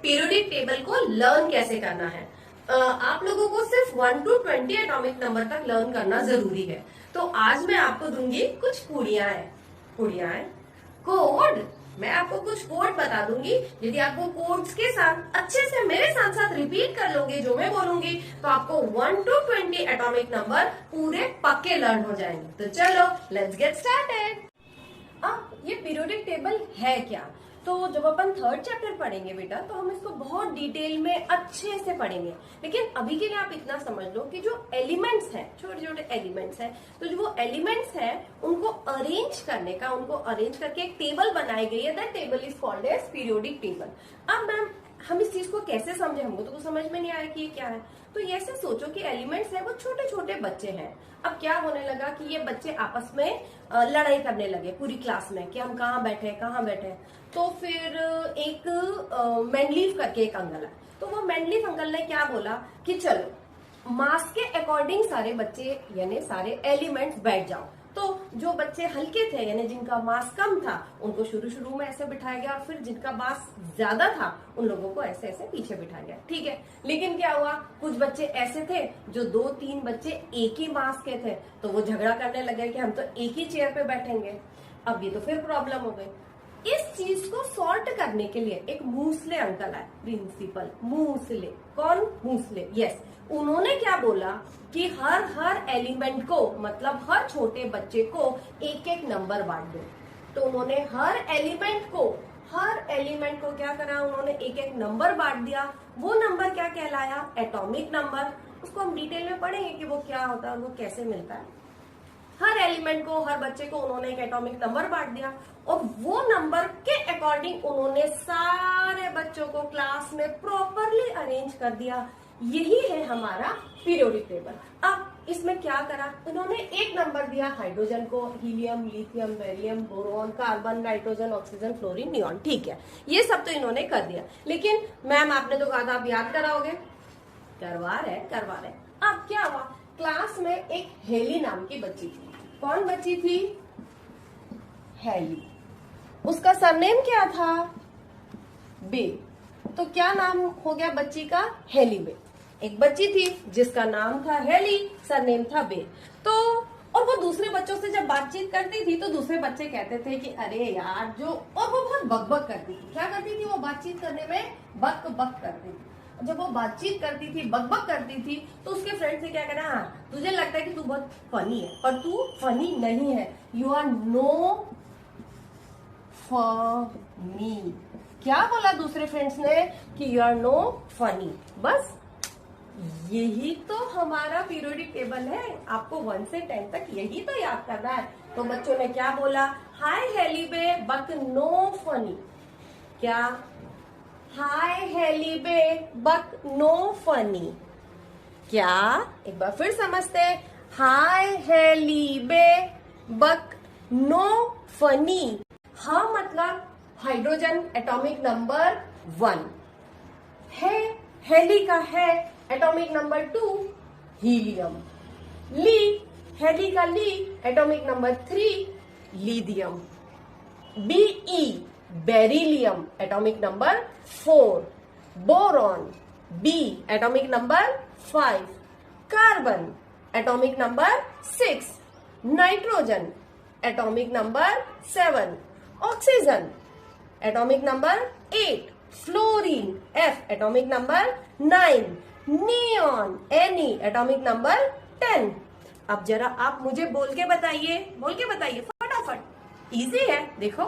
Periodic table को learn कैसे करना है। आप लोगों को सिर्फ 1 to 20 एटॉमिक नंबर तक लर्न करना जरूरी है। तो आज मैं आपको दूंगी कुछ कुड़ियाएं कोड। मैं आपको कुछ कोड बता दूंगी। यदि आपको कोड्स के साथ अच्छे से मेरे साथ साथ रिपीट कर लोगे जो मैं बोलूंगी, तो आपको 1 to 20 एटॉमिक नंबर पूरे पक्के लर्न हो जाएंगे। तो चलो लेट्स गेट स्टार्टेड। अब ये पीरियोडिक टेबल है क्या? तो जब अपन थर्ड चैप्टर पढ़ेंगे बेटा, तो हम इसको बहुत डिटेल में अच्छे से पढ़ेंगे। लेकिन अभी के लिए आप इतना समझ लो कि जो एलिमेंट्स हैं, छोटे छोटे एलिमेंट्स हैं, तो जो वो एलिमेंट्स हैं उनको अरेंज करने का, उनको अरेंज करके एक टेबल बनाई गई है। That table is called as periodic table. अब मैम हम इस चीज को कैसे समझे? हमको तो कुछ समझ में नहीं आया कि ये क्या है। तो ये ऐसे सोचो कि एलिमेंट्स है वो छोटे छोटे बच्चे हैं। अब क्या होने लगा कि ये बच्चे आपस में लड़ाई करने लगे पूरी क्लास में कि हम कहाँ बैठे। तो फिर एक मैनलीफ करके एक अंकल है, तो वो मैनलीफ अंकल ने क्या बोला कि चलो मास के अकॉर्डिंग सारे बच्चे यानी सारे एलिमेंट्स बैठ जाओ। तो जो बच्चे हल्के थे यानी जिनका मास कम था उनको शुरू में ऐसे बिठाया गया, और फिर जिनका मास ज्यादा था उन लोगों को ऐसे ऐसे पीछे बिठाया गया। ठीक है, लेकिन क्या हुआ, कुछ बच्चे ऐसे थे जो 2-3 बच्चे एक ही मास के थे, तो वो झगड़ा करने लगे कि हम तो एक ही चेयर पे बैठेंगे। अब ये तो फिर प्रॉब्लम हो गई। इस चीज को सॉर्ट करने के लिए एक मूसले अंकल है, प्रिंसिपल मूसले। कौन? मूसले, यस। उन्होंने क्या बोला कि हर एलिमेंट को, मतलब हर छोटे बच्चे को एक एक नंबर बांट दो। तो उन्होंने हर एलिमेंट को क्या करा, उन्होंने एक एक नंबर बांट दिया। वो नंबर क्या कहलाया? Atomic number. उसको हम डिटेल में पढ़ेंगे कि वो क्या होता है और वो कैसे मिलता है। हर एलिमेंट को, हर बच्चे को उन्होंने एक एटॉमिक नंबर बांट दिया, और वो नंबर के अकॉर्डिंग उन्होंने सारे बच्चों को क्लास में प्रॉपरली अरेंज कर दिया। यही है हमारा पीरियोडिक टेबल। अब इसमें क्या करा, उन्होंने एक नंबर दिया हाइड्रोजन को, helium, lithium, beryllium, boron, carbon, nitrogen, oxygen, fluorine, neon. ठीक है, ये सब तो इन्होंने कर दिया। लेकिन मैम आपने तो कहा था आप याद कराओगे, करवा रहे। अब क्या हुआ, क्लास में एक हेली नाम की बच्ची थी। कौन बच्ची थी? हेली। उसका सरनेम क्या था? बे। तो क्या नाम हो गया बच्ची का? हेली बे। एक बच्ची थी जिसका नाम था हेली, सरनेम था बे। तो और वो दूसरे बच्चों से जब बातचीत करती थी तो दूसरे बच्चे कहते थे कि अरे यार जो, और वो बहुत बकबक करती थी। क्या करती थी? वो बातचीत करने में बकबक करती थी। जब वो बातचीत करती थी, बकबक करती थी, तो उसके फ्रेंड से क्या कहना, हाँ तुझे लगता है कि तू बहुत फनी है, पर तू फनी नहीं है। You are no funny. क्या बोला दूसरे फ्रेंड्स ने? कि यू आर नो फनी। बस यही तो हमारा पीरियोडिक टेबल है। आपको 1 से 10 तक यही तो याद करना है। तो बच्चों ने क्या बोला? Hi Heli be but no funny. क्या? Hi Heli be but no funny. क्या? एक बार फिर समझते हैं। Hi Heli be but no funny. हाँ मतलब हाइड्रोजन एटॉमिक नंबर 1 है, हेली का है एटॉमिक नंबर 2 हीलियम। हेली का atomic number 3 lithium. Be beryllium atomic number 4, boron B atomic number 5, carbon atomic number 6, nitrogen atomic number 7, oxygen atomic number 8, fluorine F atomic number 9, neon Ne atomic number 10। अब जरा आप मुझे बोल के बताइए फटाफट। Easy है, देखो।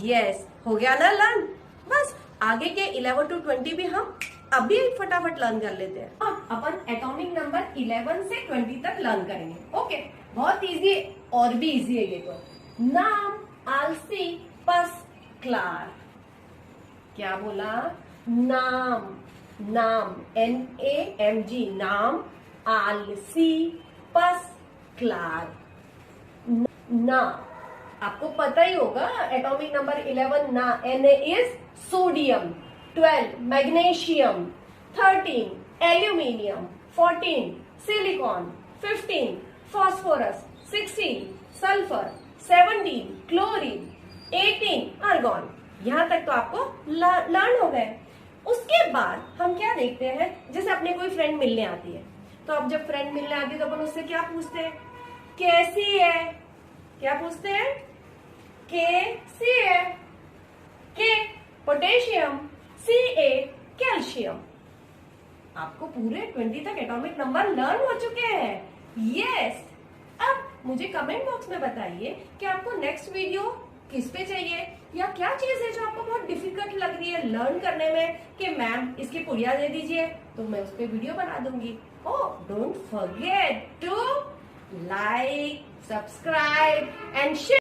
यस, हो गया ना लर्न। बस आगे के 11 to 20 भी हम अभी फटाफट लर्न कर लेते हैं। अब अपन एटॉमिक नंबर 11 से 20 तक लर्न करेंगे। ओके, बहुत इजी, और भी इजी है ये तो। नाम आलसी पस क्लार। क्या बोला? नाम NAMG, नाम आलसी पस क्लार। ना आपको पता ही होगा, एटॉमिक नंबर 11 ना। Na is sodium, 12 magnesium, 13 aluminium, 14 silicon, 15 phosphorus, 16 sulphur, 17 chlorine, 18 argon. यहां तक तो आपको लर्न हो गए। उसके बाद हम क्या देखते हैं, जैसे अपने कोई फ्रेंड मिलने आती है, तो अब जब फ्रेंड मिलने आती है तो अपन उससे क्या पूछते हैं, कैसी है। क्या पूछते हैं, कैसी है। के पोटेशियम, Ca कैल्शियम। आपको पूरे 20 तक एटॉमिक नंबर लर्न हो चुके हैं। यस। अब मुझे कमेंट बॉक्स में बताइए कि आपको नेक्स्ट वीडियो किस पे चाहिए, या क्या चीज है जो आपको बहुत डिफिकल्ट लग रही है लर्न करने में कि मैम इसकी पुड़िया दे दीजिए, तो मैं उस पर वीडियो बना दूंगी। Oh, don't forget to like, subscribe and share.